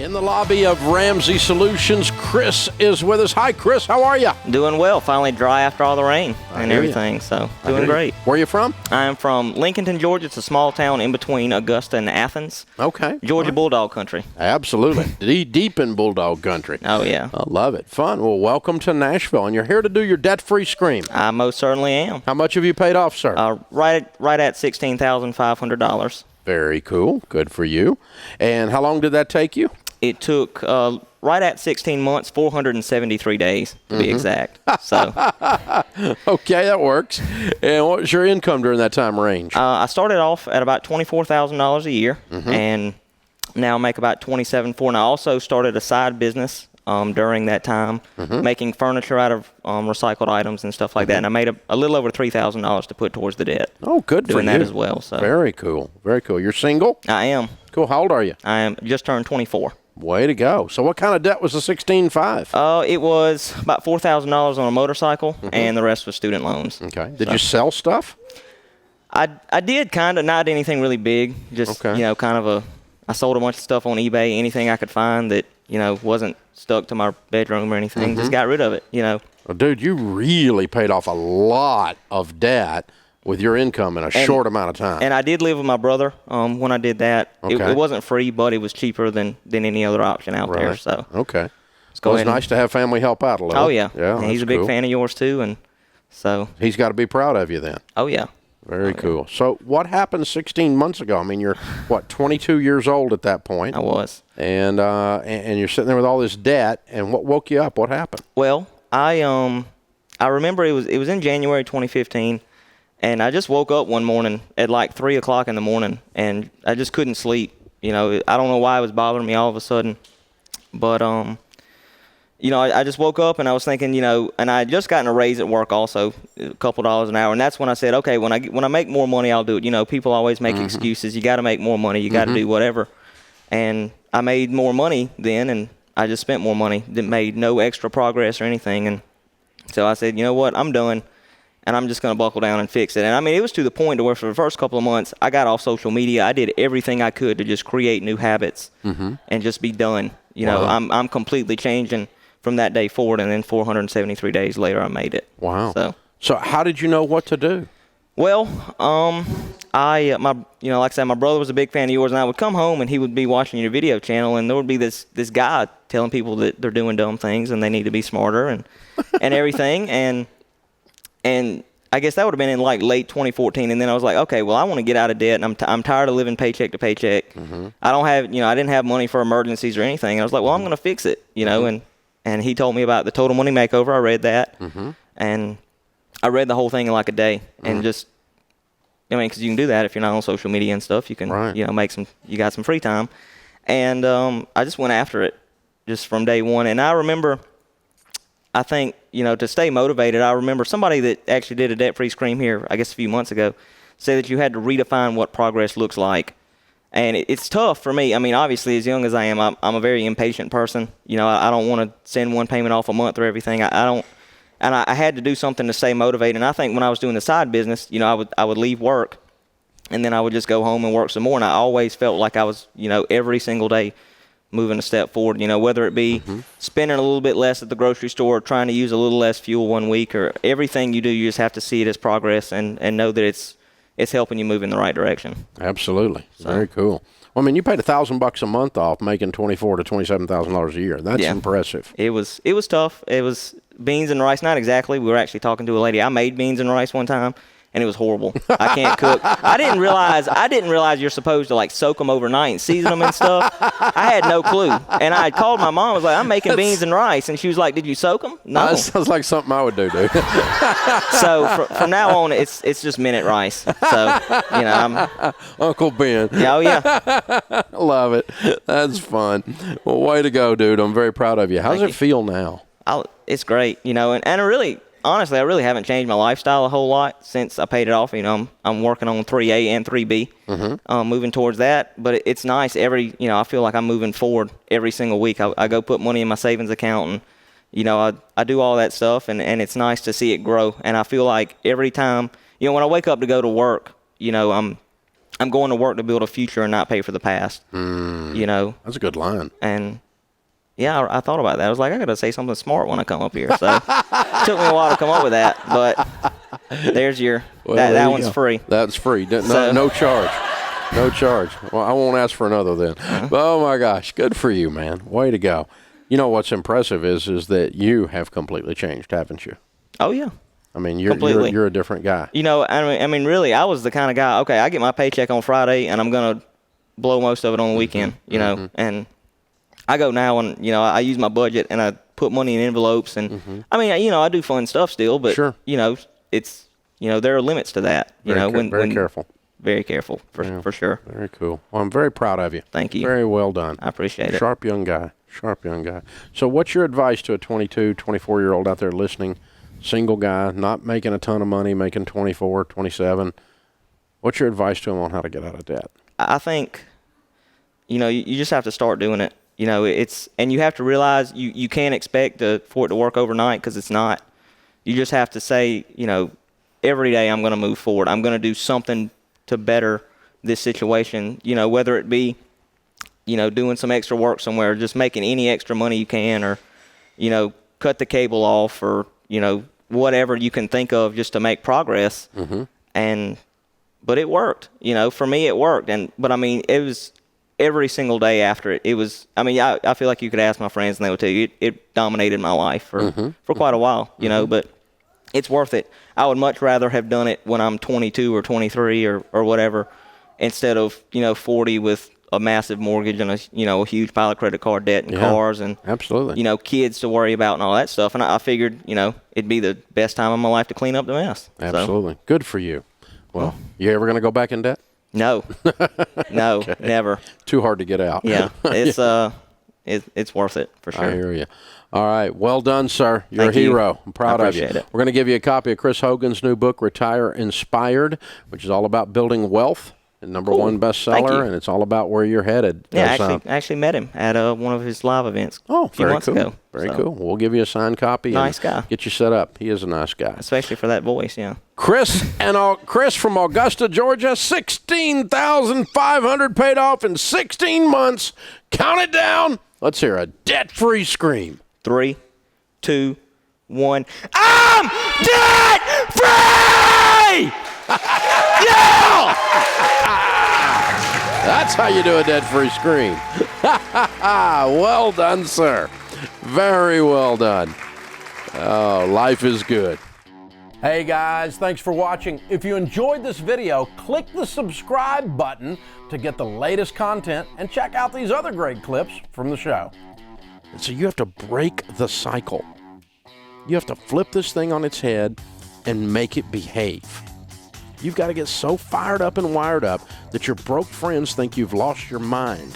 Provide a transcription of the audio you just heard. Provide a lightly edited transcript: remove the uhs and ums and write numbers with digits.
In the lobby of Ramsey Solutions, Chris is with us. Hi, Chris. How are you? Doing well. Finally dry after all the rain and everything, so doing great. Where are you from? I'm from Lincolnton, Georgia. It's a small town in between Augusta and Athens. Okay. Georgia Bulldog country. Absolutely. Deep in Bulldog country. Oh, yeah. I love it. Fun. Well, welcome to Nashville, and you're here to do your debt-free scream. I most certainly am. How much have you paid off, sir? Right at $16,500. Very cool. Good for you. And how long did that take you? It took right at 16 months, 473 days to be exact. So, okay, that works. And what was your income during that time range? I started off at about $24,000 a year, and now I make about $27,400. And I also started a side business during that time, making furniture out of recycled items and stuff like that. And I made a little over $3,000 to put towards the debt. Oh, good for you. Doing that as well. So very cool. Very cool. You're single? I am. Cool. How old are you? I am just turned 24. Way to go. So what kind of debt was the $16,500? It was about $4,000 on a motorcycle, and the rest was student loans. Okay. Did you sell stuff? I did kind of, not anything really big. Just, kind of I sold a bunch of stuff on eBay, anything I could find that, wasn't stuck to my bedroom or anything. Just got rid of it, Well, dude, you really paid off a lot of debt with your income in a short amount of time. And I did live with my brother when I did that. Okay. It wasn't free, but it was cheaper than any other option out there. So okay. Well, it's nice to have family help out a little. Oh, yeah. Yeah, and he's a big fan of yours, too. And so he's got to be proud of you then. Oh, yeah. Very cool. So what happened 16 months ago? I mean, you're, 22 years old at that point? I was. And you're sitting there with all this debt, and what woke you up? What happened? Well, I remember it was in January 2015. And I just woke up one morning at like 3 o'clock in the morning, and I just couldn't sleep. I don't know why it was bothering me all of a sudden. But, I just woke up and I was thinking, and I had just gotten a raise at work also, a couple dollars an hour. And that's when I said, okay, when I make more money, I'll do it. People always make excuses. You got to make more money. You got to do whatever. And I made more money then, and I just spent more money. Made no extra progress or anything. And so I said, you know what, I'm done. And I'm just going to buckle down and fix it. And, I mean, it was to the point to where for the first couple of months, I got off social media. I did everything I could to just create new habits and just be done. I'm completely changing from that day forward, and then 473 days later, I made it. Wow. So how did you know what to do? Well, like I said, my brother was a big fan of yours, and I would come home, and he would be watching your video channel, and there would be this guy telling people that they're doing dumb things and they need to be smarter and everything. And I guess that would have been in like late 2014. And then I was like, okay, well, I want to get out of debt, and I'm tired of living paycheck to paycheck. I don't have, I didn't have money for emergencies or anything. And I was like, well, I'm going to fix it, and he told me about the Total Money Makeover. I read that, and I read the whole thing in like a day, and just, because you can do that if you're not on social media and stuff. You can, you got some free time. And I just went after it just from day one. And I remember, I think, to stay motivated, I remember somebody that actually did a debt-free scream here, I guess a few months ago, said that you had to redefine what progress looks like. And it's tough for me. I mean, obviously, as young as I am, I'm a very impatient person. I don't want to send one payment off a month or everything. I don't, and I had to do something to stay motivated. And I think when I was doing the side business, I would leave work, and then I would just go home and work some more. And I always felt like I was, every single day moving a step forward, whether it be spending a little bit less at the grocery store, trying to use a little less fuel one week, or everything you do, you just have to see it as progress and know that it's helping you move in the right direction. Absolutely. Very cool. Well, I mean, you paid $1,000 a month off making $24,000 to $27,000 a year. That's impressive. It was tough. It was beans and rice. Not exactly. We were actually talking to a lady. I made beans and rice one time, and it was horrible. I can't cook. I didn't realize you're supposed to like soak them overnight and season them and stuff. I had no clue. And I called my mom. I was like, I'm making beans and rice. And she was like, did you soak them? No. That sounds like something I would do, dude. So from now on, it's just minute rice. So, I'm Uncle Ben. Oh, yeah. Love it. That's fun. Well, way to go, dude. I'm very proud of you. How does it feel now? It's great, and honestly, I really haven't changed my lifestyle a whole lot since I paid it off. I'm working on 3A and 3B, moving towards that. But it's nice I feel like I'm moving forward every single week. I go put money in my savings account, and, I do all that stuff, and it's nice to see it grow. And I feel like every time, when I wake up to go to work, I'm I'm going to work to build a future and not pay for the past. You know, That's a good line. and yeah, I thought about that. I was like, I got to say something smart when I come up here. So it took me a while to come up with that, but there's your that one's free. That's free. No charge. No charge. Well, I won't ask for another then. Oh my gosh, good for you, man. Way to go. You know what's impressive is that you have completely changed, haven't you? Oh yeah. I mean, you're a different guy. You know, I mean, really, I was the kind of guy. Okay, I get my paycheck on Friday, and I'm gonna blow most of it on the weekend. You know, and I go now and, you know, I use my budget and I put money in envelopes and I mean, you know, I do fun stuff still, but you know, it's, you know, there are limits to that, you know, very careful. Very careful for sure. Very cool. Well, I'm very proud of you. Thank you. Very well done. I appreciate it. Sharp young guy. So what's your advice to a 22, 24-year-old out there listening, single guy, not making a ton of money, making 24, 27? What's your advice to him on how to get out of debt? I think, you know, you just have to start doing it. You know, and you have to realize you can't expect for it to work overnight because it's not. You just have to say, you know, every day I'm going to move forward. I'm going to do something to better this situation, you know, whether it be, you know, doing some extra work somewhere, just making any extra money you can, or, you know, cut the cable off, or, you know, whatever you can think of just to make progress. But it worked, you know, for me it worked. But I mean, it was every single day after it. It was, I mean, I feel like you could ask my friends and they would tell you it dominated my life for quite a while, you know, but it's worth it. I would much rather have done it when I'm 22 or 23 or whatever, instead of, you know, 40 with a massive mortgage and a huge pile of credit card debt and cars and absolutely, you know, kids to worry about and all that stuff. And I figured, you know, it'd be the best time of my life to clean up the mess. Absolutely. So. Good for you. Well, you ever going to go back in debt? No, no, okay. Never. Too hard to get out. Yeah, it's it's worth it for sure. I hear you. All right, well done, sir. You're a hero. I'm proud of you. It. We're going to give you a copy of Chris Hogan's new book, Retire Inspired, which is all about building wealth. Number one bestseller, and it's all about where you're headed. Yeah, I actually met him at one of his live events a few months ago. Very cool. We'll give you a signed copy. Nice guy. Get you set up. He is a nice guy. Especially for that voice, yeah. Chris from Augusta, Georgia, $16,500 paid off in 16 months. Count it down. Let's hear a debt-free scream. 3, 2, 1. I'm debt-free! Yeah! That's how you do a debt-free scream. Well done, sir. Very well done. Oh, life is good. Hey guys, thanks for watching. If you enjoyed this video, click the subscribe button to get the latest content and check out these other great clips from the show. So you have to break the cycle. You have to flip this thing on its head and make it behave. You've got to get so fired up and wired up that your broke friends think you've lost your mind.